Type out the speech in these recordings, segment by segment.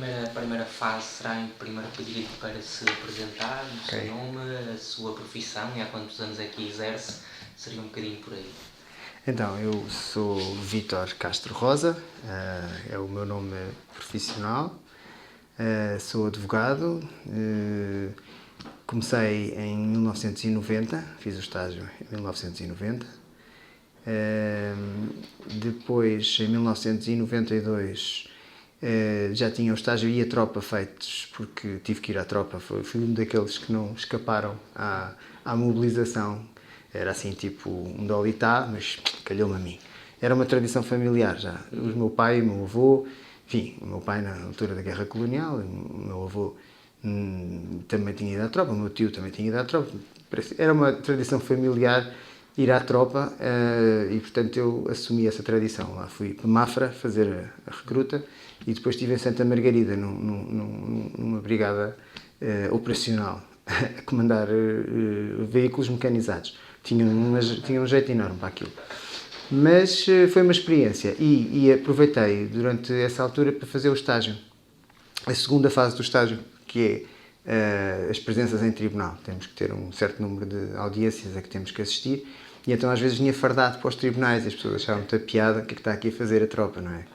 a primeira fase será em primeiro pedir para se apresentar, o Ok. seu nome, a sua profissão e há quantos anos é que exerce, seria um bocadinho por aí. Então, eu sou Vítor Castro Rosa, é o meu nome profissional, sou advogado, comecei em 1990, fiz o estágio em 1990, depois em 1992 já tinha o estágio e a tropa feitos, porque tive que ir à tropa, fui um daqueles que não escaparam à mobilização. Era assim, tipo um dolitá, mas calhou-me a mim. Era uma tradição familiar já. O meu pai, o meu avô, enfim, o meu pai na altura da guerra colonial, o meu avô também tinha ido à tropa, o meu tio também tinha ido à tropa. Era uma tradição familiar ir à tropa e, portanto, eu assumi essa tradição. Lá fui para Mafra fazer a recruta e depois estive em Santa Margarida, numa brigada operacional, a comandar veículos mecanizados. Tinha um jeito enorme para aquilo. Mas foi uma experiência e aproveitei durante essa altura para fazer o estágio. A segunda fase do estágio, que é as presenças em tribunal. Temos que ter um certo número de audiências a que temos que assistir e então às vezes vinha fardado para os tribunais e as pessoas achavam muita piada o que é que está aqui a fazer a tropa, não é?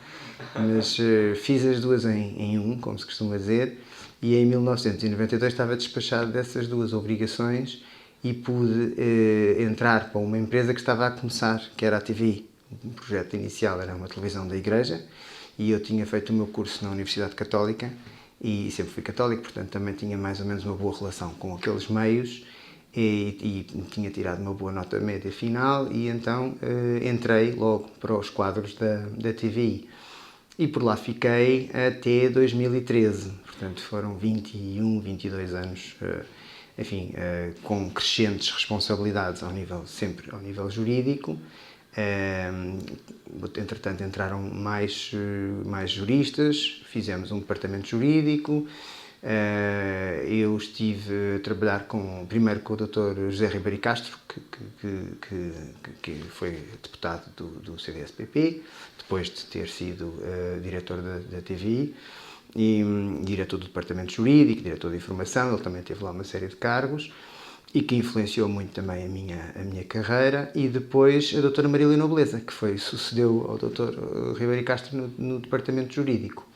Mas fiz as duas em um, como se costuma dizer, e em 1992 estava despachado dessas duas obrigações e pude entrar para uma empresa que estava a começar, que era a TVI. O projeto inicial era uma televisão da igreja e eu tinha feito o meu curso na Universidade Católica e sempre fui católico, portanto também tinha mais ou menos uma boa relação com aqueles meios e tinha tirado uma boa nota média final e então entrei logo para os quadros da TVI. E por lá fiquei até 2013, portanto foram 21, 22 anos, enfim, com crescentes responsabilidades sempre ao nível jurídico. Entretanto entraram mais juristas, fizemos um departamento jurídico. Eu estive a trabalhar primeiro com o Dr. José Ribeiro Castro, que foi deputado do CDS-PP, depois de ter sido diretor da TVI, e diretor do departamento jurídico, diretor de informação. Ele também teve lá uma série de cargos e que influenciou muito também a minha carreira. E depois a doutora Marília Nobleza, que sucedeu ao Dr. Ribeiro Castro no departamento jurídico.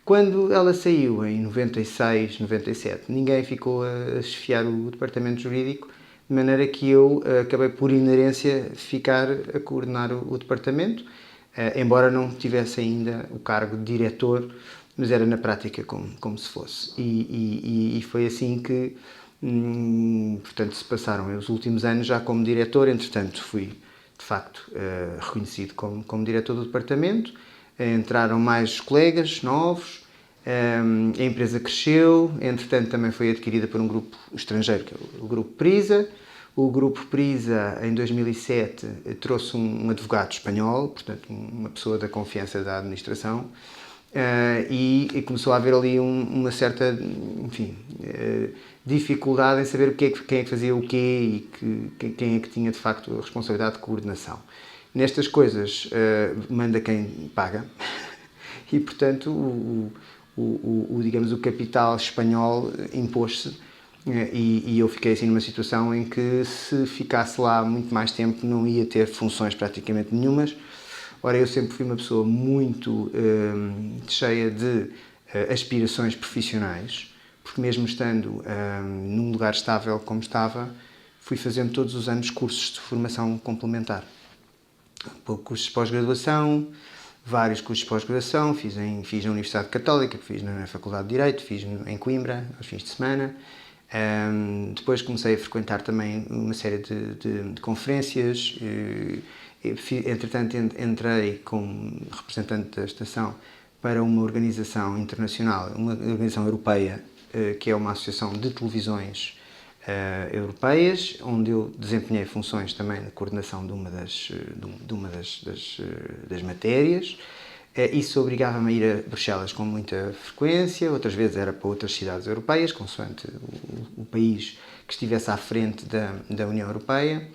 Quando ela saiu, em 96, 97, ninguém ficou a chefiar o departamento jurídico, de maneira que eu acabei por inerência ficar a coordenar o departamento, embora não tivesse ainda o cargo de diretor, mas era na prática como se fosse. E foi assim que, portanto, se passaram os últimos anos já como diretor. Entretanto, fui, de facto, reconhecido como diretor do departamento. Entraram mais colegas novos, a empresa cresceu, entretanto também foi adquirida por um grupo estrangeiro, que é o Grupo Prisa. O Grupo Prisa, em 2007, trouxe um advogado espanhol, portanto uma pessoa da confiança da administração, e começou a haver ali uma certa, enfim, dificuldade em saber quem é que fazia o quê e quem é que tinha de facto a responsabilidade de coordenação. Nestas coisas manda quem paga e, portanto, digamos, o capital espanhol impôs-se e eu fiquei assim numa situação em que, se ficasse lá muito mais tempo, não ia ter funções praticamente nenhumas. Ora, eu sempre fui uma pessoa muito cheia de aspirações profissionais, porque mesmo estando num lugar estável como estava, fui fazendo todos os anos cursos de formação complementar. Cursos de pós-graduação, vários cursos de pós-graduação, fiz na Universidade Católica, fiz na Faculdade de Direito, fiz em Coimbra, aos fins de semana. Depois comecei a frequentar também uma série de conferências. Entretanto, entrei como representante da estação para uma organização internacional, uma organização europeia, que é uma associação de televisões europeias, onde eu desempenhei funções também na coordenação de uma das matérias. Isso obrigava-me a ir a Bruxelas com muita frequência, outras vezes era para outras cidades europeias, consoante o país que estivesse à frente da União Europeia.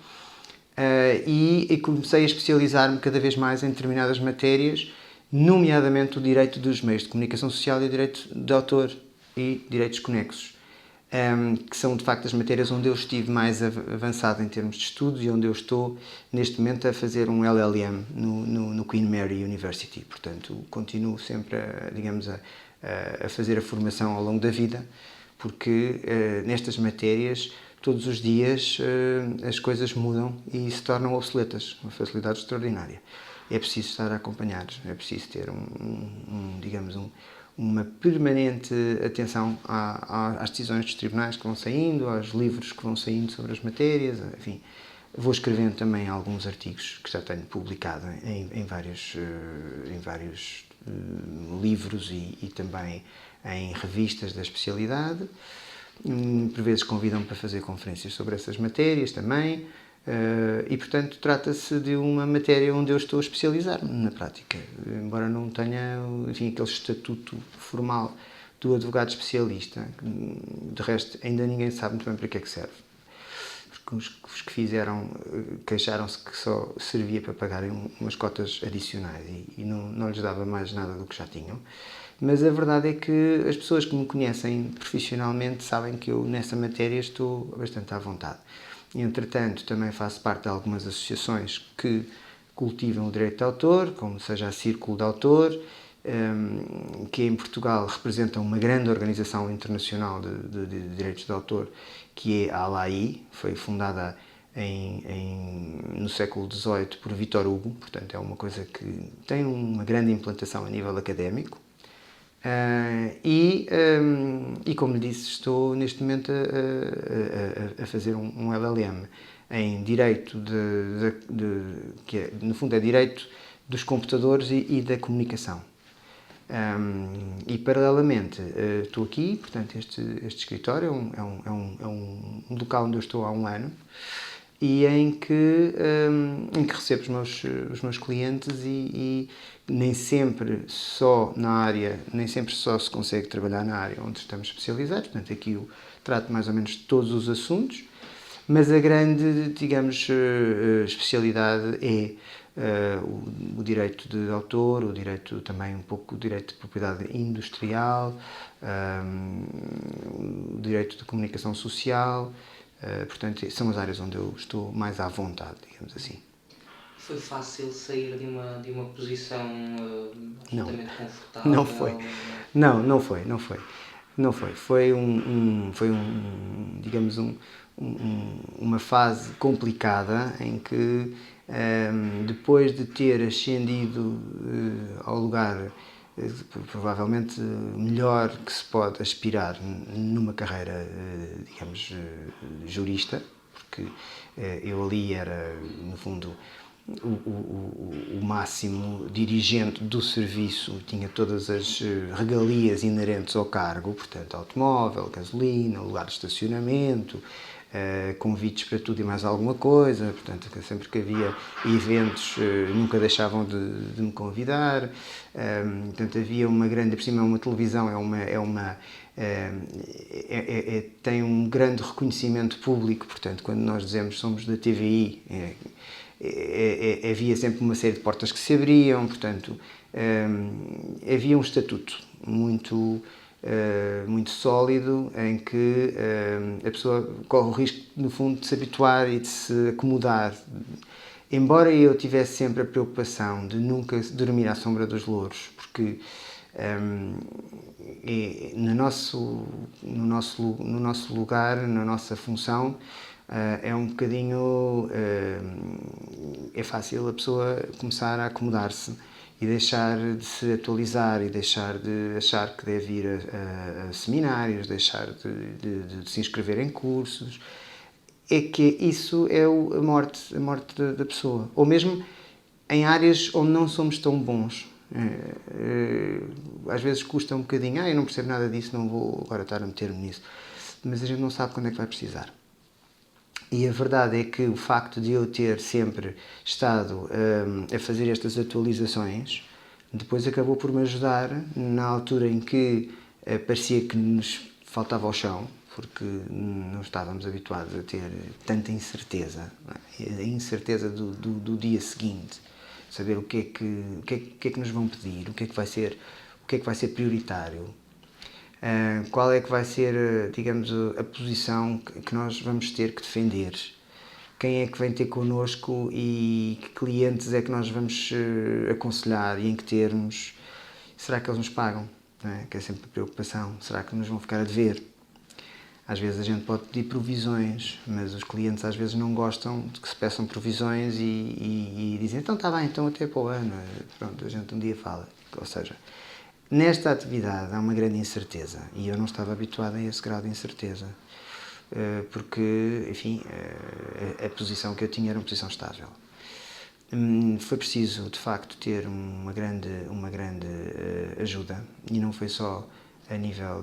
E comecei a especializar-me cada vez mais em determinadas matérias nomeadamente o direito dos meios de comunicação social e o direito de autor e direitos conexos, que são de facto as matérias onde eu estive mais avançado em termos de estudos e onde eu estou neste momento a fazer um LLM no Queen Mary University. Portanto, continuo sempre a fazer a formação ao longo da vida, porque nestas matérias todos os dias as coisas mudam e se tornam obsoletas, uma facilidade extraordinária. É preciso estar a acompanhar, é preciso ter uma permanente atenção às decisões dos tribunais que vão saindo, aos livros que vão saindo sobre as matérias, enfim. Vou escrevendo também alguns artigos que já tenho publicado em vários livros e também em revistas da especialidade. Por vezes convidam-me para fazer conferências sobre essas matérias também. E, portanto, trata-se de uma matéria onde eu estou a especializar-me na prática, embora não tenha, enfim, aquele estatuto formal do advogado especialista. De resto, ainda ninguém sabe muito bem para que é que serve. Porque os que fizeram queixaram-se que só servia para pagarem umas cotas adicionais e não lhes dava mais nada do que já tinham. Mas a verdade é que as pessoas que me conhecem profissionalmente sabem que eu, nessa matéria, estou bastante à vontade. Entretanto, também faço parte de algumas associações que cultivam o direito de autor, como seja a Círculo de Autor, que em Portugal representa uma grande organização internacional de direitos de autor, que é a ALAI, foi fundada no século XVIII por Victor Hugo, portanto é uma coisa que tem uma grande implantação a nível académico. Como lhe disse, estou neste momento a fazer um LLM em direito que é, no fundo é direito dos computadores e da comunicação. E paralelamente estou aqui, portanto este escritório é um local onde eu estou há um ano e em que recebo os meus clientes e nem sempre só se consegue trabalhar na área onde estamos especializados. Portanto, aqui eu trato mais ou menos todos os assuntos, mas a grande, digamos, especialidade é o direito de autor, o direito também o direito de propriedade industrial, o direito de comunicação social. Portanto, são as áreas onde eu estou mais à vontade, digamos assim. Foi fácil sair de uma posição absolutamente confortável? Não foi. Não foi. Foi digamos, uma fase complicada em que, depois de ter ascendido ao lugar provavelmente melhor que se pode aspirar numa carreira, digamos, jurista, porque eu ali era, no fundo, o máximo dirigente do serviço, tinha todas as regalias inerentes ao cargo, portanto, automóvel, gasolina, lugar de estacionamento, convites para tudo e mais alguma coisa, portanto, sempre que havia eventos nunca deixavam de me convidar, portanto, havia uma grande, por cima uma televisão tem um grande reconhecimento público, portanto, quando nós dizemos somos da TVI, havia sempre uma série de portas que se abriam, portanto, havia um estatuto muito sólido em que a pessoa corre o risco, no fundo, de se habituar e de se acomodar. Embora eu tivesse sempre a preocupação de nunca dormir à sombra dos louros, porque no nosso lugar, na nossa função, é um bocadinho... é fácil a pessoa começar a acomodar-se e deixar de se atualizar e deixar de achar que deve ir a seminários, deixar de se inscrever em cursos. É que isso é a morte da pessoa. Ou mesmo em áreas onde não somos tão bons. Às vezes custa um bocadinho, eu não percebo nada disso, não vou agora estar a meter-me nisso. Mas a gente não sabe quando é que vai precisar. E a verdade é que o facto de eu ter sempre estado a fazer estas atualizações, depois acabou por me ajudar na altura em que parecia que nos faltava o chão, porque não estávamos habituados a ter tanta incerteza, a incerteza do dia seguinte, saber o que é que nos vão pedir, o que é que vai ser prioritário, qual é que vai ser, digamos, a posição que nós vamos ter que defender, quem é que vem ter connosco e que clientes é que nós vamos aconselhar e em que termos, será que eles nos pagam? Não é? Que é sempre a preocupação, será que nos vão ficar a dever? Às vezes a gente pode pedir provisões, mas os clientes às vezes não gostam de que se peçam provisões e dizem, então está bem, então até para o ano, pronto, a gente um dia fala. Ou seja, nesta atividade há uma grande incerteza e eu não estava habituado a esse grau de incerteza, porque, enfim, a posição que eu tinha era uma posição estável. Foi preciso, de facto, ter uma grande ajuda, e não foi só a nível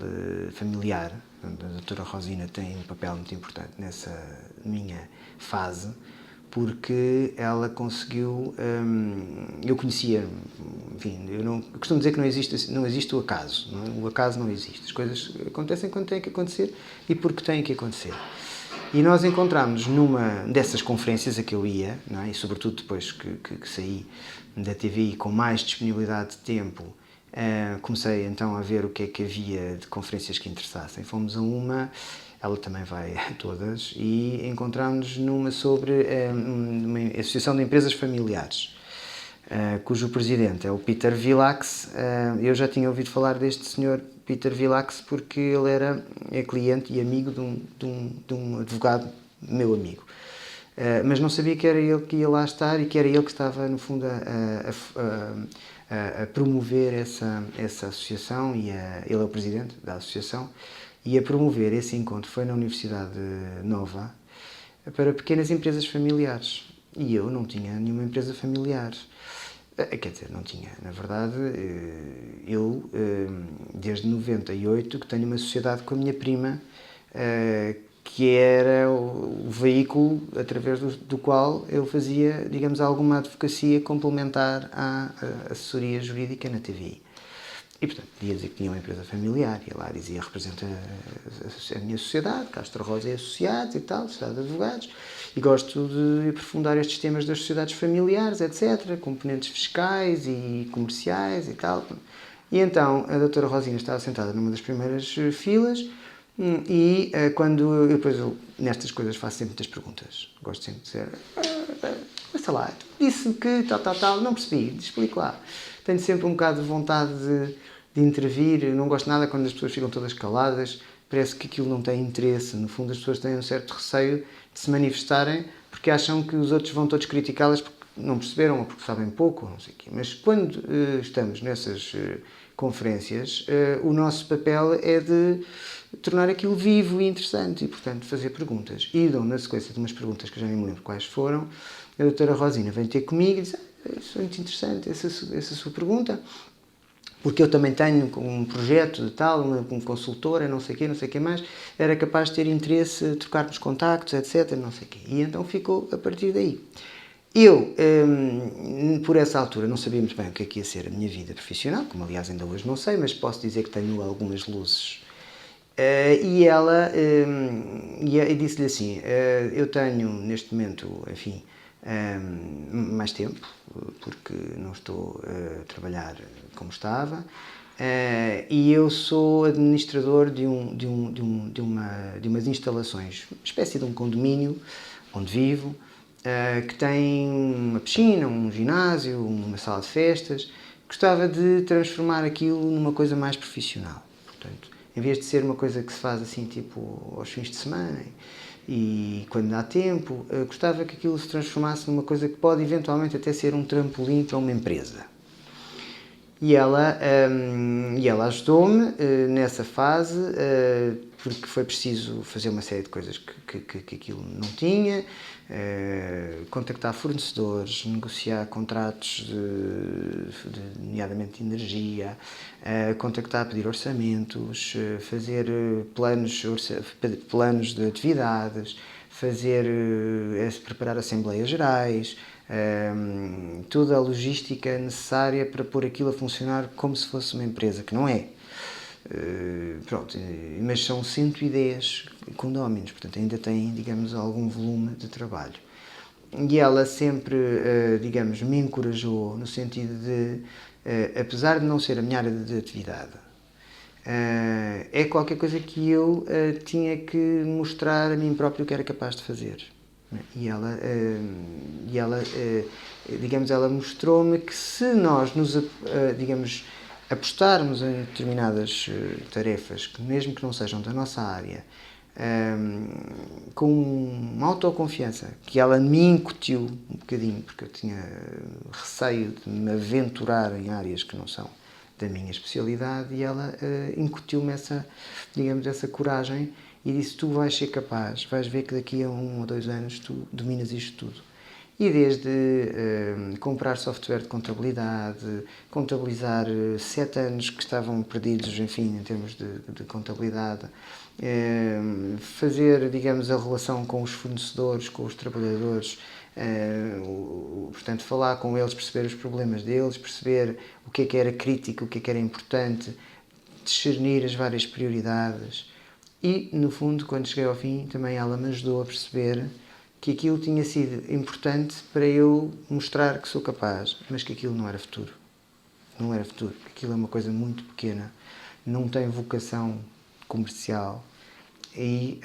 familiar. A doutora Rosina tem um papel muito importante nessa minha fase, porque ela conseguiu, eu conhecia, enfim, eu costumo dizer que não existe o acaso, não é? O acaso não existe, as coisas acontecem quando têm que acontecer e porque têm que acontecer. E nós encontramos numa dessas conferências a que eu ia, não é? E sobretudo depois que saí da TVI com mais disponibilidade de tempo, comecei então a ver o que é que havia de conferências que interessassem. Fomos a uma, ela também vai a todas, e encontramos numa sobre uma associação de empresas familiares, cujo presidente é o Peter Vilax. Eu já tinha ouvido falar deste senhor Peter Vilax porque ele é cliente e amigo de um advogado meu amigo. Mas não sabia que era ele que ia lá estar e que era ele que estava, no fundo, a promover essa associação, e ele é o presidente da associação, e a promover esse encontro foi na Universidade Nova para pequenas empresas familiares. E eu não tinha nenhuma empresa familiar. Quer dizer, não tinha. Na verdade, eu, desde 98, que tenho uma sociedade com a minha prima, que era o veículo através do qual eu fazia, digamos, alguma advocacia complementar à assessoria jurídica na TVI. E, portanto, podia dizer que tinha uma empresa familiar, e lá dizia, representa a minha sociedade, Castro Rosa e Associados e tal, Sociedade de Advogados, e gosto de aprofundar estes temas das sociedades familiares, etc., componentes fiscais e comerciais e tal. E então, a doutora Rosina estava sentada numa das primeiras filas, e quando eu depois, nestas coisas, faço sempre muitas perguntas. Gosto sempre de dizer, mas sei lá, disse-me que tal, não percebi, explico lá. Tenho sempre um bocado de vontade de intervir, não gosto nada quando as pessoas ficam todas caladas, parece que aquilo não tem interesse. No fundo, as pessoas têm um certo receio de se manifestarem porque acham que os outros vão todos criticá-las porque não perceberam ou porque sabem pouco, ou não sei o quê. Mas quando estamos nessas conferências, o nosso papel é de tornar aquilo vivo e interessante e, portanto, fazer perguntas. E dão na sequência de umas perguntas que eu já nem me lembro quais foram, a doutora Rosina vem ter comigo e diz, isso é muito interessante, essa sua pergunta, porque eu também tenho um projeto de tal, uma consultora, não sei o quê mais, era capaz de ter interesse, trocarmos contactos, etc, não sei o quê. E então ficou a partir daí. Eu, por essa altura, não sabia muito bem o que é que ia ser a minha vida profissional, como aliás ainda hoje não sei, mas posso dizer que tenho algumas luzes. E ela, e disse-lhe assim, eu tenho neste momento, enfim, mais tempo, porque não estou a trabalhar como estava, e eu sou administrador de umas instalações, uma espécie de um condomínio onde vivo, que tem uma piscina, um ginásio, uma sala de festas. Gostava de transformar aquilo numa coisa mais profissional. Portanto, em vez de ser uma coisa que se faz assim, tipo, aos fins de semana e quando dá tempo, gostava que aquilo se transformasse numa coisa que pode eventualmente até ser um trampolim para uma empresa. E ela ajudou-me nessa fase, porque foi preciso fazer uma série de coisas que aquilo não tinha, contactar fornecedores, negociar contratos, nomeadamente de energia, contactar, pedir orçamentos, fazer planos de atividades, preparar assembleias gerais, toda a logística necessária para pôr aquilo a funcionar como se fosse uma empresa, que não é. Pronto, mas são 110 condóminos, portanto ainda tem, digamos, algum volume de trabalho. e ela sempre, digamos, me encorajou no sentido de, apesar de não ser a minha área de atividade, é qualquer coisa que eu tinha que mostrar a mim próprio que era capaz de fazer. E ela digamos, ela mostrou-me que se nós nos, digamos, apostarmos em determinadas tarefas, que mesmo que não sejam da nossa área, com uma autoconfiança que ela me incutiu um bocadinho, porque eu tinha receio de me aventurar em áreas que não são da minha especialidade, e ela incutiu-me essa, digamos, essa coragem e disse: tu vais ser capaz, vais ver que daqui a 1 ou 2 anos tu dominas isto tudo. E desde comprar software de contabilidade, contabilizar 7 anos que estavam perdidos, enfim, em termos de contabilidade, fazer, digamos, a relação com os fornecedores, com os trabalhadores, portanto, falar com eles, perceber os problemas deles, perceber o que é que era crítico, o que é que era importante, discernir as várias prioridades. E, no fundo, quando cheguei ao fim, também ela me ajudou a perceber que aquilo tinha sido importante para eu mostrar que sou capaz, mas que aquilo não era futuro. Não era futuro. Aquilo é uma coisa muito pequena, não tem vocação comercial e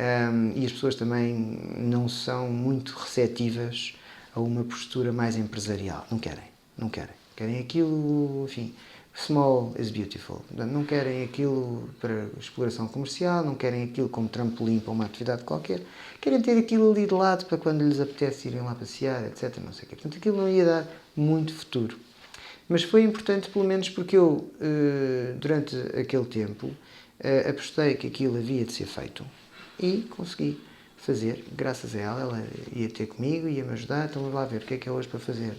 as pessoas também não são muito receptivas a uma postura mais empresarial. Não querem, não querem. Querem aquilo, enfim, small is beautiful. Não querem aquilo para exploração comercial, não querem aquilo como trampolim para uma atividade qualquer. Querem ter aquilo ali de lado para quando lhes apetece irem lá passear, etc. Não sei o quê. Portanto, aquilo não ia dar muito futuro. Mas foi importante, pelo menos, porque eu, durante aquele tempo, apostei que aquilo havia de ser feito e consegui fazer, graças a ela. Ela ia ter comigo, ia me ajudar. Então vamos lá ver o que é hoje para fazer.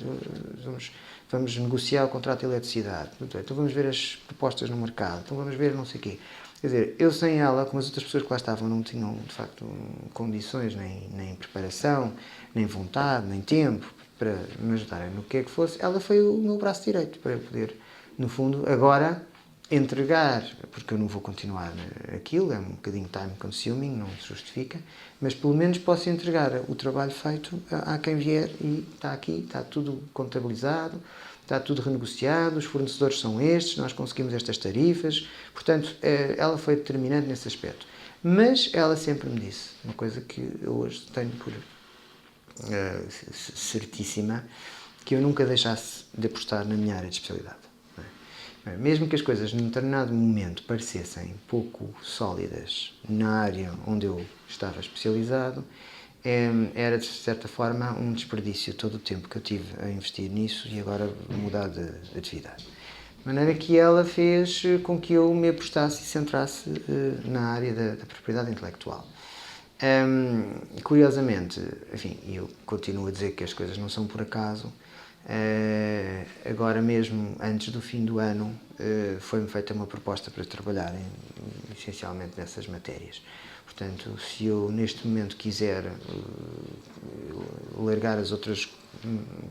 Vamos negociar o contrato de eletricidade. Então vamos ver as propostas no mercado. Então vamos ver não sei o quê. Quer dizer, eu sem ela, como as outras pessoas que lá estavam não tinham, de facto, condições, nem preparação, nem vontade, nem tempo para me ajudarem no que é que fosse, ela foi o meu braço direito para eu poder, no fundo, agora entregar, porque eu não vou continuar aquilo, é um bocadinho time consuming, não se justifica, mas pelo menos posso entregar o trabalho feito a quem vier e está aqui, está tudo contabilizado, está tudo renegociado, os fornecedores são estes, nós conseguimos estas tarifas, portanto, ela foi determinante nesse aspecto. Mas ela sempre me disse, uma coisa que eu hoje tenho por certíssima, que eu nunca deixasse de apostar na minha área de especialidade. Mesmo que as coisas num determinado momento parecessem pouco sólidas na área onde eu estava especializado, era de certa forma um desperdício todo o tempo que eu tive a investir nisso e agora mudar de atividade. De maneira que ela fez com que eu me apostasse e centrasse na área da propriedade intelectual. Curiosamente, enfim, eu continuo a dizer que as coisas não são por acaso. Agora mesmo, antes do fim do ano, foi-me feita uma proposta para trabalhar essencialmente nessas matérias. Portanto, se eu neste momento quiser largar as outras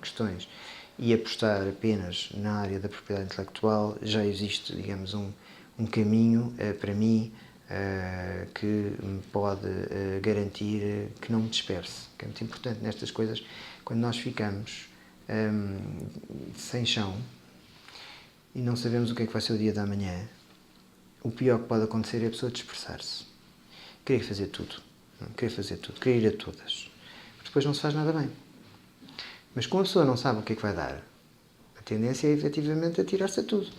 questões e apostar apenas na área da propriedade intelectual, já existe, digamos, um caminho para mim que me pode garantir que não me disperse. Que é muito importante nestas coisas, quando nós ficamos sem chão e não sabemos o que é que vai ser o dia da manhã, o pior que pode acontecer é a pessoa dispersar-se. Querer fazer tudo, querer ir a todas. Depois não se faz nada bem. Mas como a pessoa não sabe o que é que vai dar, a tendência é efetivamente atirar-se a tudo.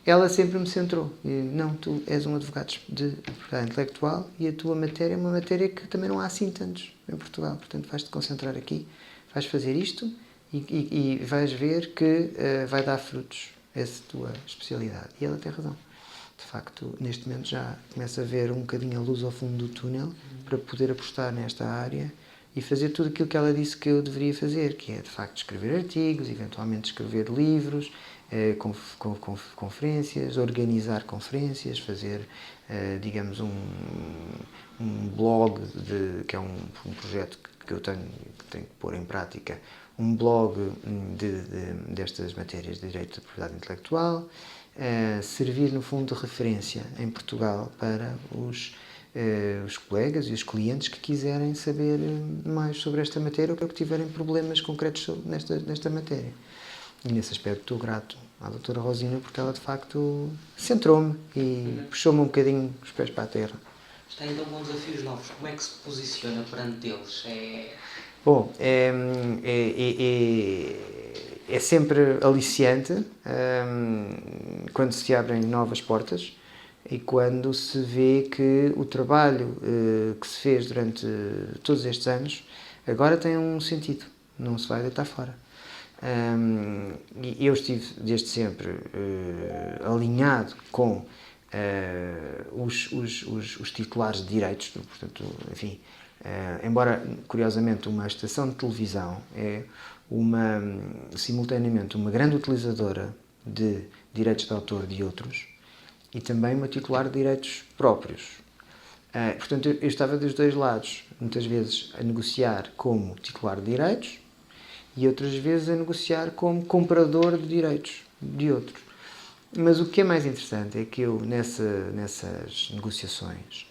Ela sempre me centrou. E, não, tu és um advogado de propriedade intelectual e a tua matéria é uma matéria que também não há assim tantos em Portugal. Portanto, vais-te concentrar aqui, vais fazer isto e vais ver que vai dar frutos essa tua especialidade. E ela tem razão. De facto, neste momento já começa a ver um bocadinho a luz ao fundo do túnel para poder apostar nesta área e fazer tudo aquilo que ela disse que eu deveria fazer, que é, de facto, escrever artigos, eventualmente escrever livros, conferências, organizar conferências, fazer, digamos, um blog, que é um projeto que eu tenho que pôr em prática, um blog destas matérias de direito de propriedade intelectual, servir, no fundo, de referência em Portugal para os os colegas e os clientes que quiserem saber mais sobre esta matéria ou que tiverem problemas concretos nesta matéria. E nesse aspecto estou grato à doutora Rosina porque ela de facto centrou-me e puxou-me um bocadinho os pés para a terra. Está então com desafios novos. Como é que se posiciona perante eles? Bom, é sempre aliciante quando se abrem novas portas e quando se vê que o trabalho que se fez durante todos estes anos agora tem um sentido, não se vai deitar fora. Eu estive desde sempre alinhado com os titulares de direitos, portanto, enfim, embora curiosamente uma estação de televisão é simultaneamente uma grande utilizadora de direitos de autor de outros e também uma titular de direitos próprios. Portanto, eu estava dos dois lados, muitas vezes a negociar como titular de direitos e outras vezes a negociar como comprador de direitos de outros. Mas o que é mais interessante é que eu, nessas negociações,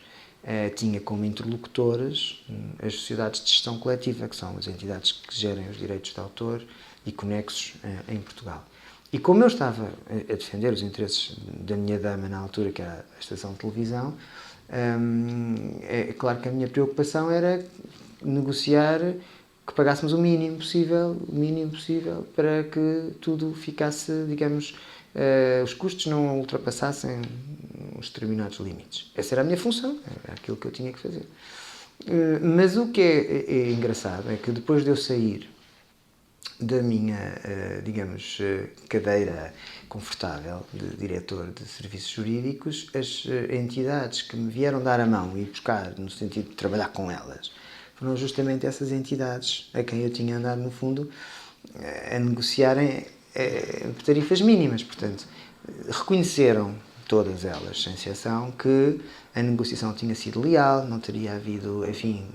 tinha como interlocutores as sociedades de gestão coletiva, que são as entidades que gerem os direitos de autor e conexos em Portugal. E como eu estava a defender os interesses da minha dama na altura, que era a estação de televisão, é claro que a minha preocupação era negociar que pagássemos o mínimo possível para que tudo ficasse, digamos, os custos não ultrapassassem os determinados limites. Essa era a minha função, era aquilo que eu tinha que fazer. Mas o que é engraçado é que depois de eu sair da minha, digamos, cadeira confortável de diretor de serviços jurídicos, as entidades que me vieram dar a mão e buscar no sentido de trabalhar com elas foram justamente essas entidades a quem eu tinha andado, no fundo, a negociarem tarifas mínimas. Portanto, reconheceram todas elas, sem exceção, que a negociação tinha sido leal, não teria havido, enfim,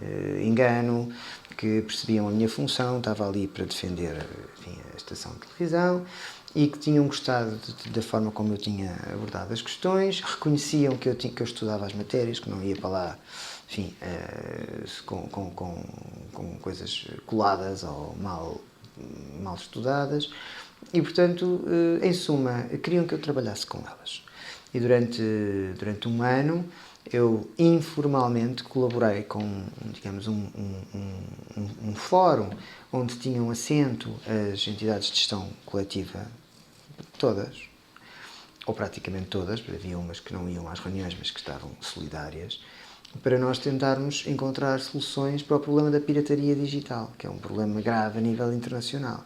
engano, que percebiam a minha função, estava ali para defender, enfim, a estação de televisão e que tinham gostado da forma como eu tinha abordado as questões, reconheciam que eu estudava as matérias, que não ia para lá, enfim, com coisas coladas ou mal estudadas e, portanto, em suma, queriam que eu trabalhasse com elas. E durante um ano eu informalmente colaborei com, digamos, um fórum onde tinham assento as entidades de gestão coletiva, todas, ou praticamente todas, havia umas que não iam às reuniões, mas que estavam solidárias, para nós tentarmos encontrar soluções para o problema da pirataria digital, que é um problema grave a nível internacional.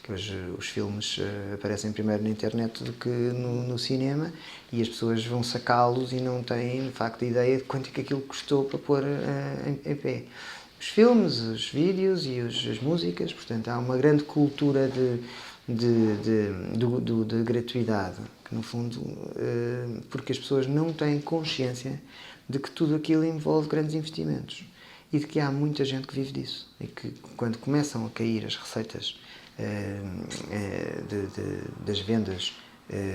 Que hoje os filmes aparecem primeiro na internet do que no cinema e as pessoas vão sacá-los e não têm, de facto, a ideia de quanto é que aquilo custou para pôr em pé. Os filmes, os vídeos e as músicas, portanto, há uma grande cultura de gratuidade, que no fundo, porque as pessoas não têm consciência de que tudo aquilo envolve grandes investimentos e de que há muita gente que vive disso e que quando começam a cair as receitas das vendas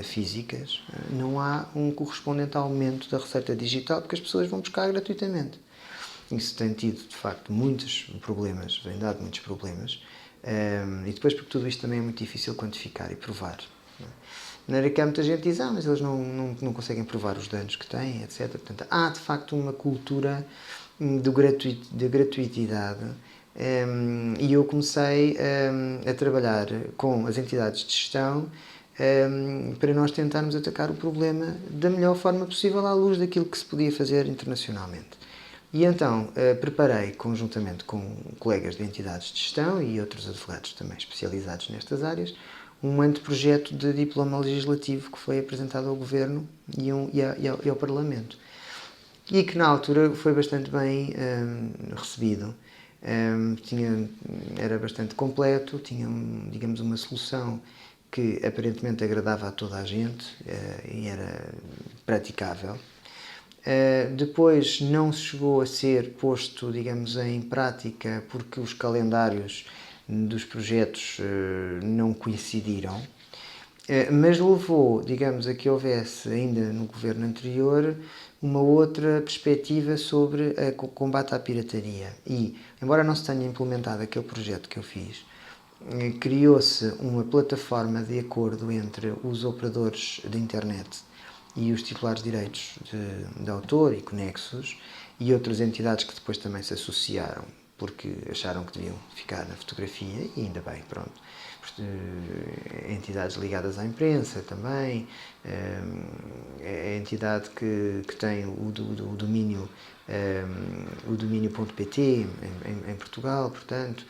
físicas, não há um correspondente aumento da receita digital porque as pessoas vão buscar gratuitamente. Isso tem tido, de facto, muitos problemas, vem dado muitos problemas, e depois porque tudo isto também é muito difícil quantificar e provar. Não é que há muita gente que diz, mas eles não conseguem provar os danos que têm, etc. Portanto, há, de facto, uma cultura de gratuitidade. E eu comecei a trabalhar com as entidades de gestão para nós tentarmos atacar o problema da melhor forma possível à luz daquilo que se podia fazer internacionalmente. E então preparei, conjuntamente com colegas de entidades de gestão e outros advogados também especializados nestas áreas, um anteprojeto de diploma legislativo que foi apresentado ao Governo e ao Parlamento. E que na altura foi bastante bem recebido. Era bastante completo, tinha, digamos, uma solução que aparentemente agradava a toda a gente e era praticável. Depois não se chegou a ser posto, digamos, em prática porque os calendários dos projetos não coincidiram. Mas levou, digamos, a que houvesse, ainda no governo anterior, uma outra perspectiva sobre o combate à pirataria. E, embora não se tenha implementado aquele projeto que eu fiz, criou-se uma plataforma de acordo entre os operadores de internet e os titulares de direitos de autor e conexos e outras entidades que depois também se associaram porque acharam que deviam ficar na fotografia e ainda bem, pronto. Entidades ligadas à imprensa também, a entidade que tem o domínio o domínio.pt em Portugal, portanto,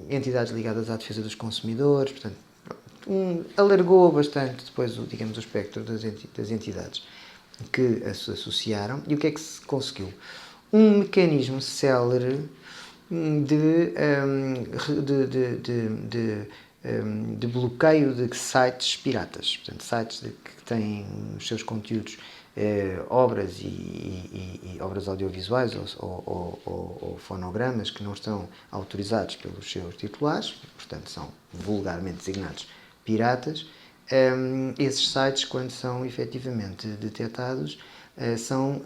entidades ligadas à defesa dos consumidores, portanto, alargou bastante depois, digamos, o espectro das entidades que se associaram. E o que é que se conseguiu? Um mecanismo célere de bloqueio de sites piratas, portanto, sites que têm nos seus conteúdos obras e obras audiovisuais ou fonogramas que não estão autorizados pelos seus titulares, portanto, são vulgarmente designados piratas. Esses sites, quando são efetivamente detectados, são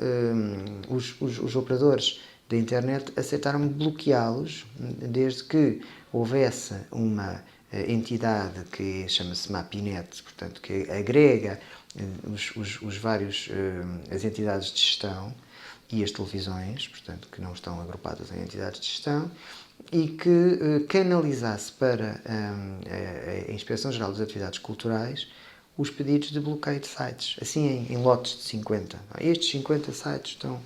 os operadores da internet aceitaram bloqueá-los desde que houvesse uma entidade que chama-se Mapinet, portanto, que agrega os vários as entidades de gestão e as televisões, portanto, que não estão agrupadas em entidades de gestão, e que canalizasse para a Inspeção-Geral das Atividades Culturais os pedidos de bloqueio de sites, assim em lotes de 50. Estes 50 sites estão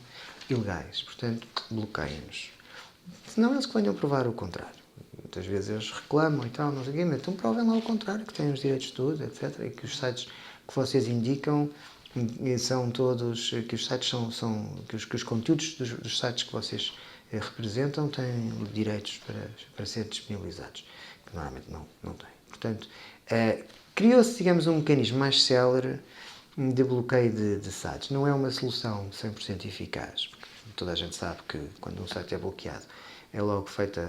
ilegais, portanto, bloqueiem-nos. Senão eles que venham provar o contrário. Muitas vezes eles reclamam e tal, não sei o quê, mas então provem lá o contrário, que têm os direitos todos, etc. E que os sites que vocês indicam são todos, que os sites que os conteúdos dos sites que vocês representam têm direitos para ser disponibilizados, que normalmente não têm. Portanto, criou-se, digamos, um mecanismo mais célere de bloqueio de sites. Não é uma solução 100% eficaz, porque toda a gente sabe que quando um site é bloqueado é logo feita,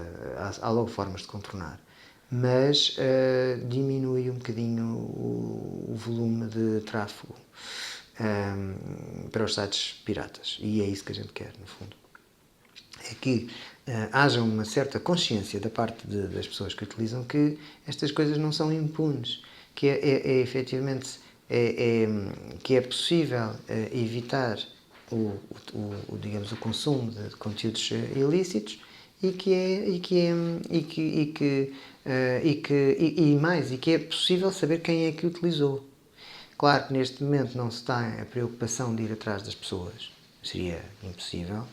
há logo formas de contornar, mas diminui um bocadinho o volume de tráfego para os sites piratas, e é isso que a gente quer, no fundo. É que haja uma certa consciência da parte das pessoas que utilizam que estas coisas não são impunes, que efetivamente que é possível evitar digamos, o consumo de conteúdos ilícitos e que é possível saber quem é que utilizou. Claro que neste momento não se tem a preocupação de ir atrás das pessoas, seria impossível,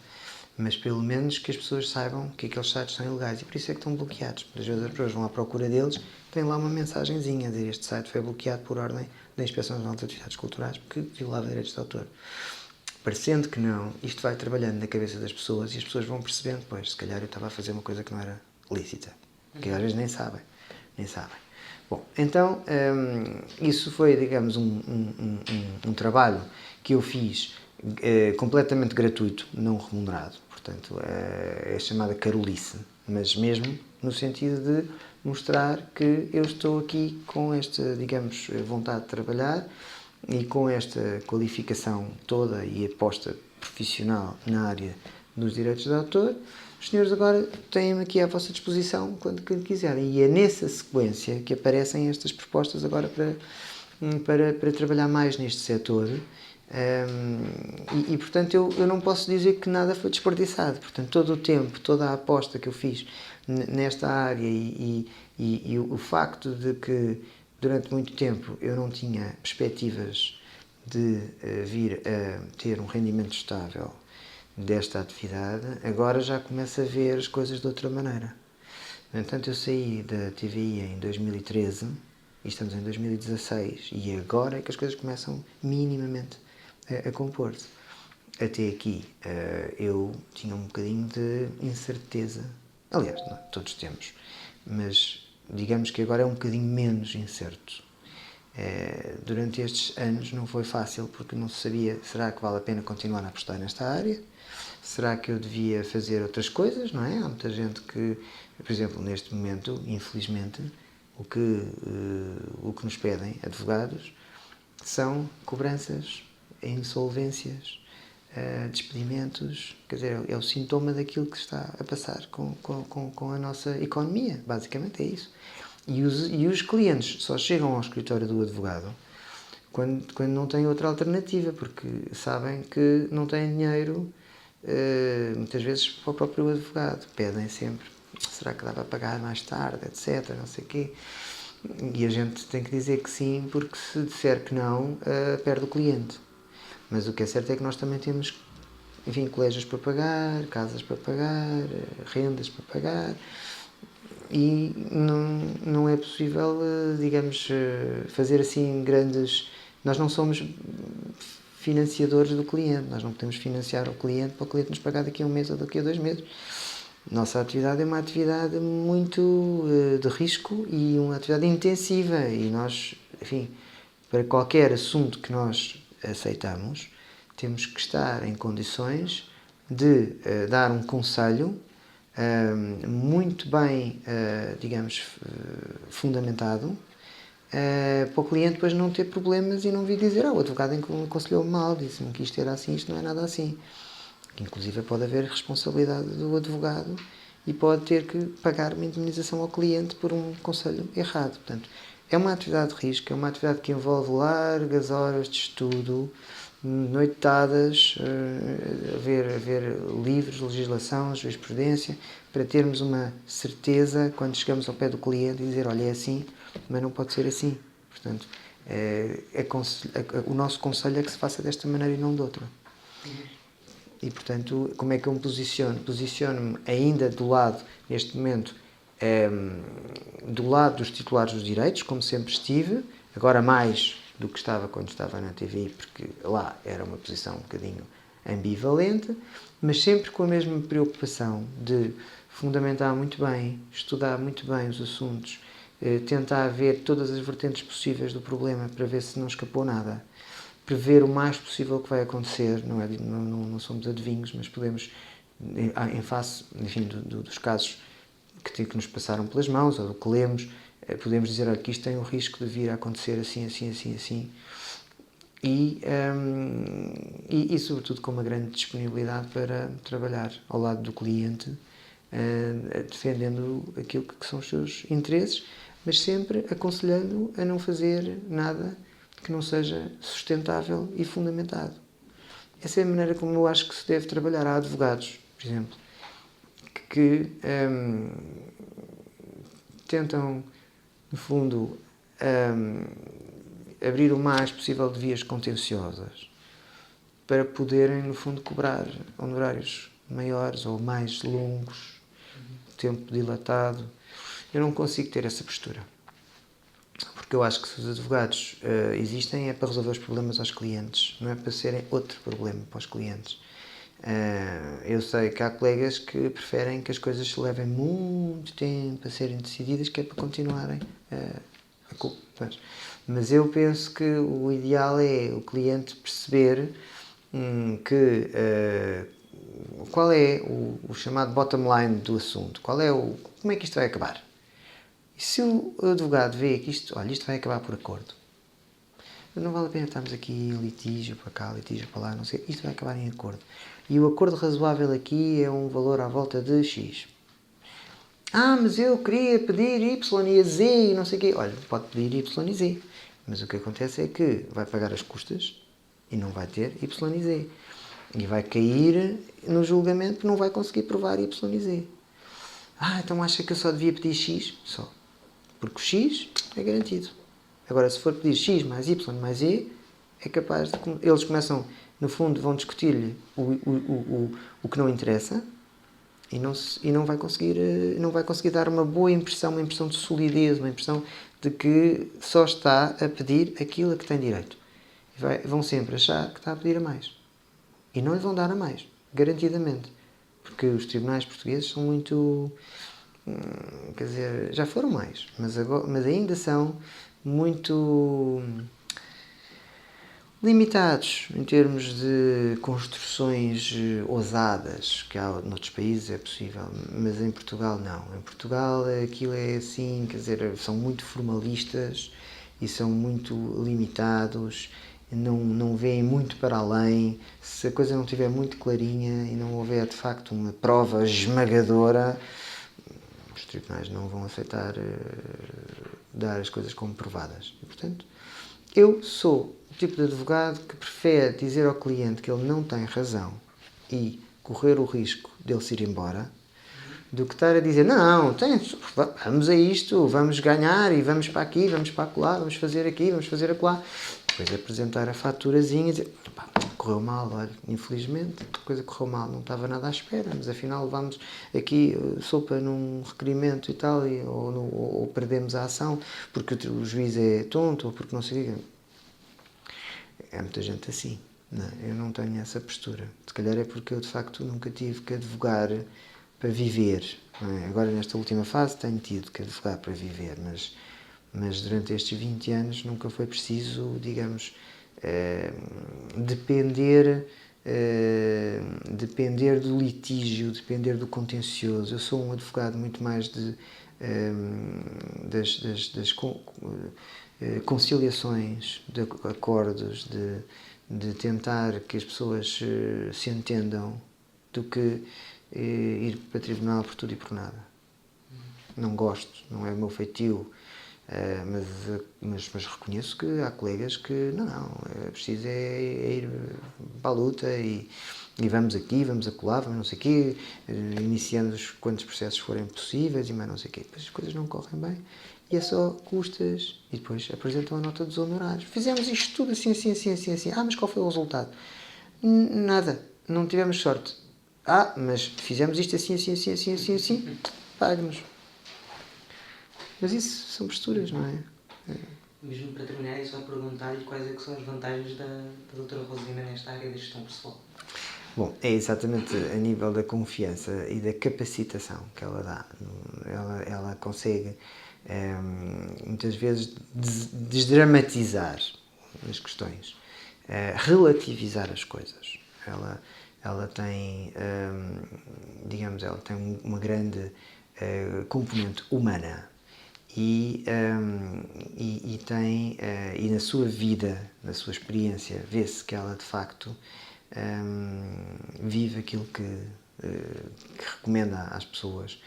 mas pelo menos que as pessoas saibam que aqueles sites são ilegais e por isso é que estão bloqueados. Às vezes as pessoas vão à procura deles, têm lá uma mensagenzinha a dizer este site foi bloqueado por ordem da Inspeção-Geral das Atividades Culturais porque violava direitos de autor. Parecendo que não, isto vai trabalhando na cabeça das pessoas e as pessoas vão percebendo, pois, se calhar eu estava a fazer uma coisa que não era lícita, que às vezes nem sabem. Bom, então, isso foi, digamos, um trabalho que eu fiz completamente gratuito, não remunerado. Portanto, é chamada Carolice, mas mesmo no sentido de mostrar que eu estou aqui com esta, digamos, vontade de trabalhar e com esta qualificação toda e aposta profissional na área dos direitos de autor. Os senhores agora têm-me aqui à vossa disposição quando quiserem. E é nessa sequência que aparecem estas propostas agora para trabalhar mais neste setor. Portanto, eu não posso dizer que nada foi desperdiçado. Portanto, todo o tempo, toda a aposta que eu fiz nesta área e o facto de que durante muito tempo eu não tinha perspectivas de vir a ter um rendimento estável desta atividade, agora já começo a ver as coisas de outra maneira. No entanto, eu saí da TVI em 2013 e estamos em 2016 e agora é que as coisas começam minimamente a compor-se. Até aqui eu tinha um bocadinho de incerteza. Aliás, não, todos temos, mas digamos que agora é um bocadinho menos incerto. Durante estes anos não foi fácil porque não se sabia, será que vale a pena continuar a apostar nesta área? Será que eu devia fazer outras coisas, não é? Há muita gente que, por exemplo, neste momento, infelizmente, o que nos pedem, advogados, são cobranças, insolvências, despedimentos, quer dizer, é o sintoma daquilo que está a passar com a nossa economia, basicamente é isso. E os clientes só chegam ao escritório do advogado quando não têm outra alternativa, porque sabem que não têm dinheiro, muitas vezes, para o próprio advogado. Pedem sempre, será que dá para pagar mais tarde, etc, não sei o quê. E a gente tem que dizer que sim, porque se disser que não, perde o cliente. Mas o que é certo é que nós também temos, enfim, colégios para pagar, casas para pagar, rendas para pagar, e não é possível, digamos, fazer assim grandes... Nós não somos financiadores do cliente, nós não podemos financiar o cliente para o cliente nos pagar daqui a um mês ou daqui a 2 meses. Nossa atividade é uma atividade muito de risco e uma atividade intensiva, e nós, enfim, para qualquer assunto que nós aceitamos, temos que estar em condições de dar um conselho muito bem, digamos, fundamentado, para o cliente depois não ter problemas e não vir dizer: o advogado aconselhou-me mal, disse-me que isto era assim, isto não é nada assim. Inclusive pode haver responsabilidade do advogado e pode ter que pagar uma indemnização ao cliente por um conselho errado. Portanto, é uma atividade de risco, é uma atividade que envolve largas horas de estudo, noitadas, ver livros, legislação, jurisprudência, para termos uma certeza quando chegamos ao pé do cliente e dizer: olha, é assim, mas não pode ser assim. Portanto, o nosso conselho é que se faça desta maneira e não de outra. E, portanto, como é que eu me posiciono? Posiciono-me ainda do lado, neste momento, do lado dos titulares dos direitos, como sempre estive, agora mais do que estava quando estava na TVI, porque lá era uma posição um bocadinho ambivalente, mas sempre com a mesma preocupação de fundamentar muito bem, estudar muito bem os assuntos, tentar ver todas as vertentes possíveis do problema para ver se não escapou nada, prever o mais possível o que vai acontecer, não somos adivinhos, mas podemos, em face, enfim, dos casos que nos passaram pelas mãos, ou do que lemos, podemos dizer: olha, que isto tem o risco de vir a acontecer assim, assim, assim, assim, e sobretudo com uma grande disponibilidade para trabalhar ao lado do cliente, defendendo aquilo que são os seus interesses, mas sempre aconselhando a não fazer nada que não seja sustentável e fundamentado. Essa é a maneira como eu acho que se deve trabalhar. Há advogados, por exemplo, que tentam, no fundo, abrir o mais possível de vias contenciosas para poderem, no fundo, cobrar honorários maiores ou mais longos, tempo dilatado. Eu não consigo ter essa postura. Porque eu acho que se os advogados existem é para resolver os problemas aos clientes, não é para serem outro problema para os clientes. Eu sei que há colegas que preferem que as coisas se levem muito tempo a serem decididas, que é para continuarem a culpa. Mas eu penso que o ideal é o cliente perceber qual é o chamado bottom line do assunto, como é que isto vai acabar. E se o advogado vê que isto vai acabar por acordo, não vale a pena estarmos aqui litígio para cá, litígio para lá, não sei, isto vai acabar em acordo. E o acordo razoável aqui é um valor à volta de X. Mas eu queria pedir Y e Z e não sei o quê. Olha, pode pedir Y e Z, mas o que acontece é que vai pagar as custas e não vai ter Y e Z. E vai cair no julgamento, não vai conseguir provar Y e Z. Então acha que eu só devia pedir X? Só. Porque o X é garantido. Agora, se for pedir X mais Y mais Z, é capaz de... Eles começam, no fundo, vão discutir-lhe o que não interessa e não vai conseguir dar uma boa impressão, uma impressão de solidez, uma impressão de que só está a pedir aquilo a que tem direito. Vão sempre achar que está a pedir a mais. E não lhe vão dar a mais, garantidamente. Porque os tribunais portugueses são muito... Quer dizer, já foram mais, mas ainda são muito limitados em termos de construções ousadas, que há noutros países é possível, mas em Portugal não. Em Portugal aquilo é assim, quer dizer, são muito formalistas e são muito limitados, não veem muito para além. Se a coisa não estiver muito clarinha e não houver de facto uma prova esmagadora, os tribunais não vão aceitar dar as coisas como provadas. E, portanto, eu sou o tipo de advogado que prefere dizer ao cliente que ele não tem razão e correr o risco dele se ir embora, do que estar a dizer, não, vamos a isto, vamos ganhar e vamos para aqui, vamos para acolá, vamos fazer aqui, vamos fazer acolá. Depois apresentar a faturazinha e dizer, correu mal, olha, infelizmente, a coisa correu mal, não estava nada à espera, mas afinal levámos aqui sopa num requerimento e tal, ou perdemos a ação porque o juiz é tonto ou porque não sei o quê. É muita gente assim. Não, eu não tenho essa postura. Se calhar é porque eu de facto nunca tive que advogar para viver. Não é? Agora nesta última fase tenho tido que advogar para viver, mas durante estes 20 anos nunca foi preciso, digamos, depender do litígio, depender do contencioso. Eu sou um advogado muito mais das conciliações, de acordos, de tentar que as pessoas se entendam, do que ir para tribunal por tudo e por nada. Não gosto, não é o meu feitio, mas reconheço que há colegas que não, é preciso ir para a luta e vamos aqui, vamos acolá, vamos não sei o quê, iniciando quantos processos forem possíveis e mais não sei o quê. Depois as coisas não correm bem e é só custas e depois apresentam a nota dos honorários. Fizemos isto tudo assim. Mas qual foi o resultado? Nada, não tivemos sorte. Mas fizemos isto assim, pague-nos. Mas isso são posturas, não é? Mesmo para terminar, é só perguntar-lhe quais é que são as vantagens da doutora Rosina nesta área da gestão pessoal. Bom, é exatamente a nível da confiança e da capacitação que ela dá. Ela consegue, muitas vezes, desdramatizar as questões, relativizar as coisas. Ela tem, digamos, ela tem uma grande componente humana. E na sua vida, na sua experiência, vê-se que ela de facto vive aquilo que recomenda às pessoas.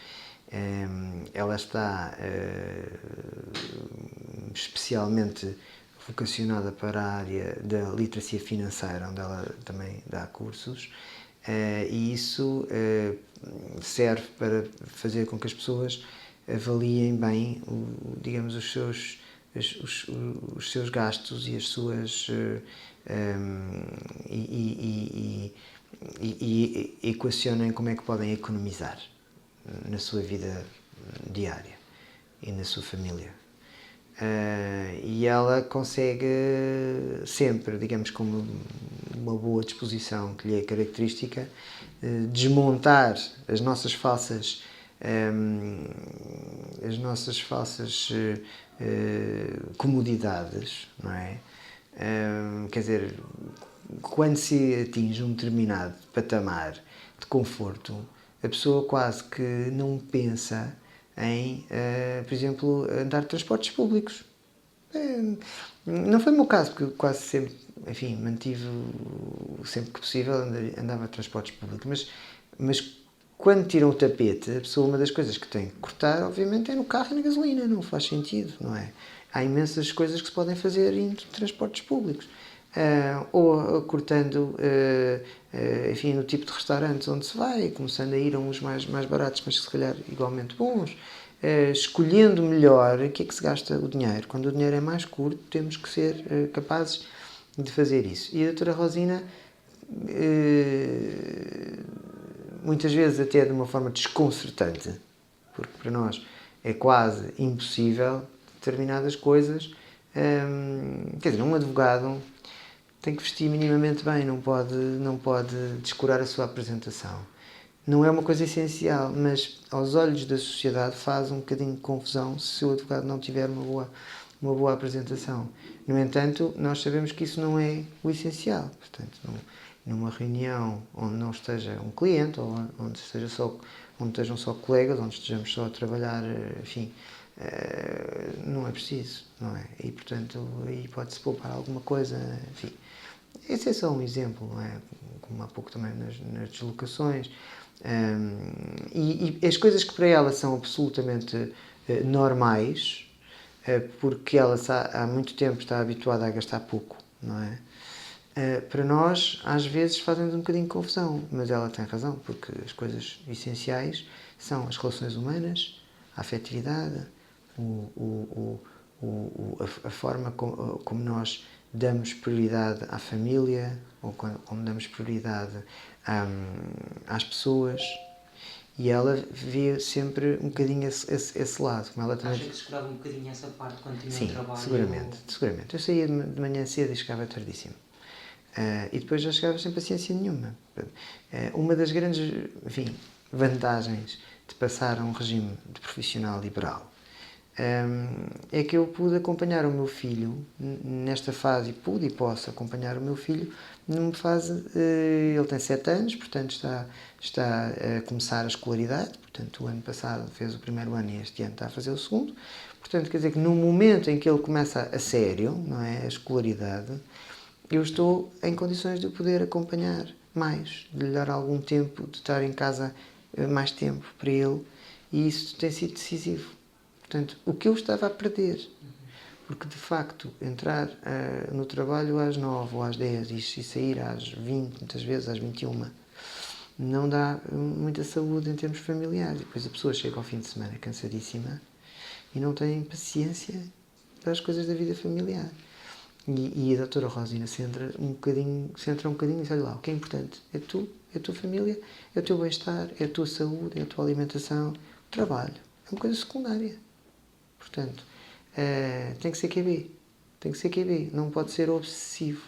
Ela está especialmente vocacionada para a área da literacia financeira, onde ela também dá cursos, e isso serve para fazer com que as pessoas avaliem bem, digamos, os seus gastos e as suas e equacionem como é que podem economizar na sua vida diária e na sua família. E ela consegue sempre, digamos, com uma boa disposição que lhe é característica, desmontar as nossas falsas comodidades, não é? Quer dizer, quando se atinge um determinado patamar de conforto, a pessoa quase que não pensa em, por exemplo, andar de transportes públicos. Não foi o meu caso, porque eu quase sempre, enfim, mantive, sempre que possível, andava de transportes públicos, mas quando tiram o tapete, a pessoa, uma das coisas que tem que cortar, obviamente, é no carro e na gasolina. Não faz sentido, não é? Há imensas coisas que se podem fazer em transportes públicos. Ou cortando, enfim, no tipo de restaurantes onde se vai, começando a ir a uns mais baratos, mas se calhar igualmente bons. Escolhendo melhor o que é que se gasta o dinheiro. Quando o dinheiro é mais curto, temos que ser capazes de fazer isso. E a doutora Rosina, muitas vezes até de uma forma desconcertante, porque para nós é quase impossível determinadas coisas. Quer dizer, um advogado tem que vestir minimamente bem, não pode descurar a sua apresentação. Não é uma coisa essencial, mas aos olhos da sociedade faz um bocadinho de confusão se o advogado não tiver uma boa uma boa apresentação. No entanto, nós sabemos que isso não é o essencial. Portanto, numa reunião onde não esteja um cliente, ou onde estejam só colegas, onde estejamos só a trabalhar, enfim, não é preciso, não é? E, portanto, aí pode-se poupar alguma coisa, enfim. Esse é só um exemplo, não é? Como há pouco também nas deslocações. E as coisas que para ela são absolutamente normais, porque ela há muito tempo está habituada a gastar pouco, não é? Para nós, às vezes, fazem-nos um bocadinho de confusão, mas ela tem razão, porque as coisas essenciais são as relações humanas, a afetividade, a forma como nós damos prioridade à família, ou como damos prioridade às pessoas. E ela vê sempre um bocadinho esse lado. Como ela também... Acha que se escurava um bocadinho essa parte quando tinha Sim, trabalho? seguramente. Eu saía de manhã cedo e chegava tardíssimo. E depois já chegava sem paciência nenhuma. Uma das grandes, enfim, vantagens de passar a um regime de profissional liberal é que eu pude acompanhar o meu filho nesta fase, pude e posso acompanhar o meu filho numa fase, ele tem 7 anos, portanto está a começar a escolaridade, portanto o ano passado fez o primeiro ano e este ano está a fazer o segundo, portanto quer dizer que no momento em que ele começa a sério, não é, a escolaridade, eu estou em condições de o poder acompanhar mais, de lhe dar algum tempo, de estar em casa mais tempo para ele, e isso tem sido decisivo. Portanto, o que eu estava a perder, porque de facto entrar no trabalho às 9 ou às 10 e sair às 20, muitas vezes às 21, não dá muita saúde em termos familiares. E depois a pessoa chega ao fim de semana cansadíssima e não tem paciência para as coisas da vida familiar. E a doutora Rosina centra um bocadinho e diz, olha lá, o que é importante é tu, é a tua família, é o teu bem-estar, é a tua saúde, é a tua alimentação, o trabalho. É uma coisa secundária. Portanto, tem que ser QB. Tem que ser QB. Não pode ser obsessivo.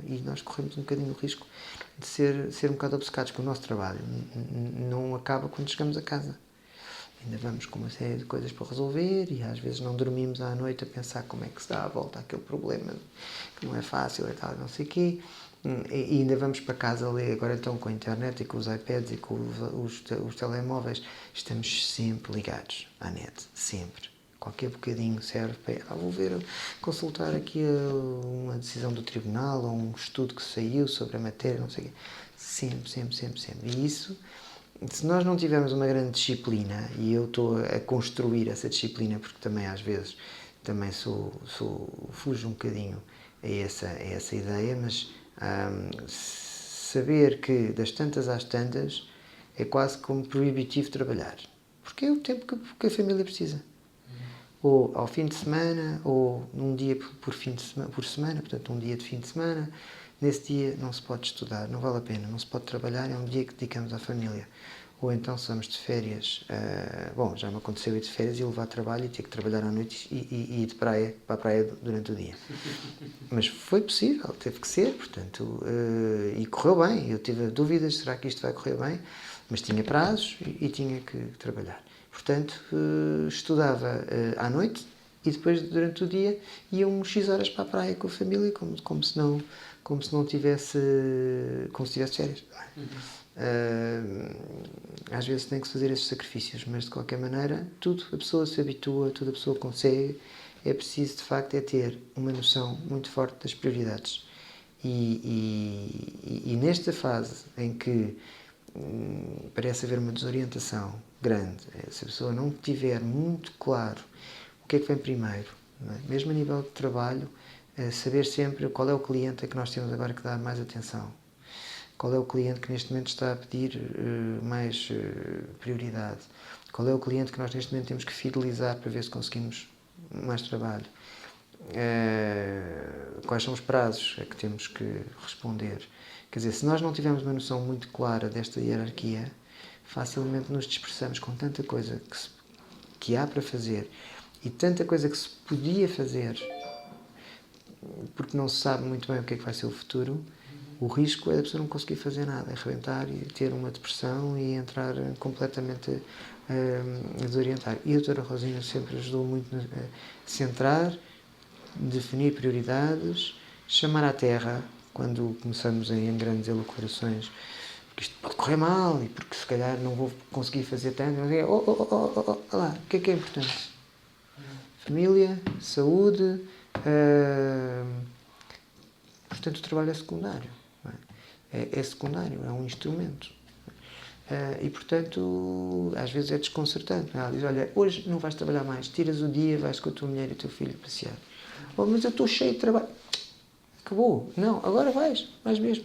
E nós corremos um bocadinho o risco de ser um bocado obcecados com o nosso trabalho. Não acaba quando chegamos a casa. Ainda vamos com uma série de coisas para resolver e às vezes não dormimos à noite a pensar como é que se dá a volta àquele problema que não é fácil e tal, não sei o quê. E ainda vamos para casa ler, agora então com a internet e com os iPads e com os telemóveis, estamos sempre ligados à net, sempre. Qualquer bocadinho serve para vou ver, consultar aqui uma decisão do tribunal ou um estudo que saiu sobre a matéria, não sei o quê. Sempre. E isso, se nós não tivermos uma grande disciplina, e eu estou a construir essa disciplina porque também às vezes também fujo um bocadinho a essa ideia, mas saber que das tantas às tantas é quase como proibitivo trabalhar, porque é o tempo que a família precisa. Ou ao fim de semana, ou num dia por semana, portanto um dia de fim de semana, nesse dia não se pode estudar, não vale a pena, não se pode trabalhar, é um dia que dedicamos à família. Ou então se vamos de férias, já me aconteceu ir de férias e levar trabalho e ter que trabalhar à noite e ir para a praia durante o dia. Mas foi possível, teve que ser, portanto, e correu bem. Eu tive dúvidas, será que isto vai correr bem? Mas tinha prazos e tinha que trabalhar. Portanto, estudava à noite e depois, durante o dia, ia uns X horas para a praia com a família, como se não tivesse férias. Às vezes tem que se fazer esses sacrifícios, mas de qualquer maneira, tudo a pessoa se habitua, tudo a pessoa consegue. É preciso, de facto, ter uma noção muito forte das prioridades. E nesta fase em que parece haver uma desorientação grande, se a pessoa não tiver muito claro o que é que vem primeiro, não é? Mesmo a nível de trabalho, saber sempre qual é o cliente a que nós temos agora que dar mais atenção, qual é o cliente que neste momento está a pedir mais prioridade, qual é o cliente que nós neste momento temos que fidelizar para ver se conseguimos mais trabalho, quais são os prazos a que temos que responder. Quer dizer, se nós não tivermos uma noção muito clara desta hierarquia, facilmente nos dispersamos com tanta coisa que há para fazer e tanta coisa que se podia fazer porque não se sabe muito bem o que é que vai ser o futuro. O risco é da pessoa não conseguir fazer nada, é arrebentar e ter uma depressão e entrar completamente a desorientar. E a doutora Rosina sempre ajudou muito a centrar, definir prioridades, chamar à terra quando começamos em grandes elucubrações, porque isto pode correr mal e porque se calhar não vou conseguir fazer tanto. Lá, o que é importante? Família, saúde, portanto o trabalho é secundário. Não é? É secundário, é um instrumento. E portanto, às vezes é desconcertante. Ela diz, olha, hoje não vais trabalhar mais, tiras o dia, vais com a tua mulher e o teu filho passear. Oh, mas eu estou cheio de trabalho. Acabou. Não, agora vais mesmo.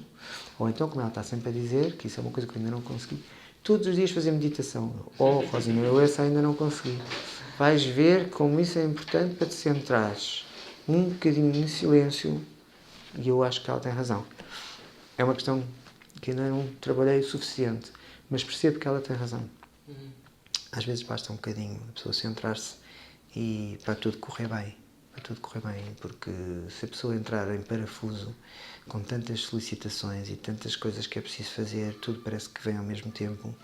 Ou então, como ela está sempre a dizer, que isso é uma coisa que eu ainda não consegui, todos os dias fazer meditação. Oh, Rosina, eu essa ainda não consegui. Vais ver como isso é importante para te centrares um bocadinho em silêncio, e eu acho que ela tem razão. É uma questão que ainda não trabalhei o suficiente, mas percebo que ela tem razão. Às vezes basta um bocadinho a pessoa centrar-se e para tudo correr bem. Para tudo correr bem, porque se a pessoa entrar em parafuso com tantas solicitações e tantas coisas que é preciso fazer, tudo parece que vem ao mesmo tempo.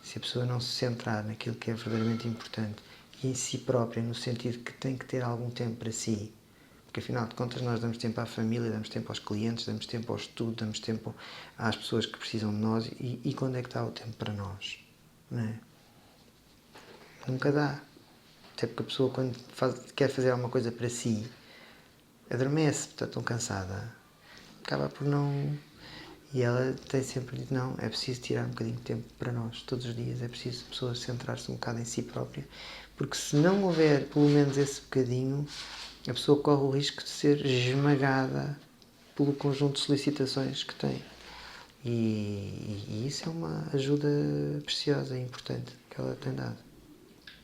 Se a pessoa não se centrar naquilo que é verdadeiramente importante e em si própria, no sentido que tem que ter algum tempo para si, porque afinal de contas nós damos tempo à família, damos tempo aos clientes, damos tempo ao estudo, damos tempo às pessoas que precisam de nós, e quando é que está o tempo para nós? Não é? Nunca dá. Até porque a pessoa, quando quer fazer alguma coisa para si, adormece, está tão cansada, acaba por não... E ela tem sempre dito, não, é preciso tirar um bocadinho de tempo para nós, todos os dias, é preciso a pessoa centrar-se um bocado em si própria, porque se não houver pelo menos esse bocadinho, a pessoa corre o risco de ser esmagada pelo conjunto de solicitações que tem. E isso é uma ajuda preciosa e importante que ela tem dado.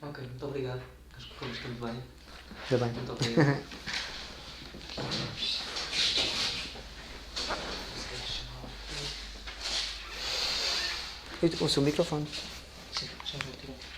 Ok, muito obrigado. Acho que foi bastante bem. Ainda bem. Muito obrigado. O seu microfone. Sim, já vou tirar.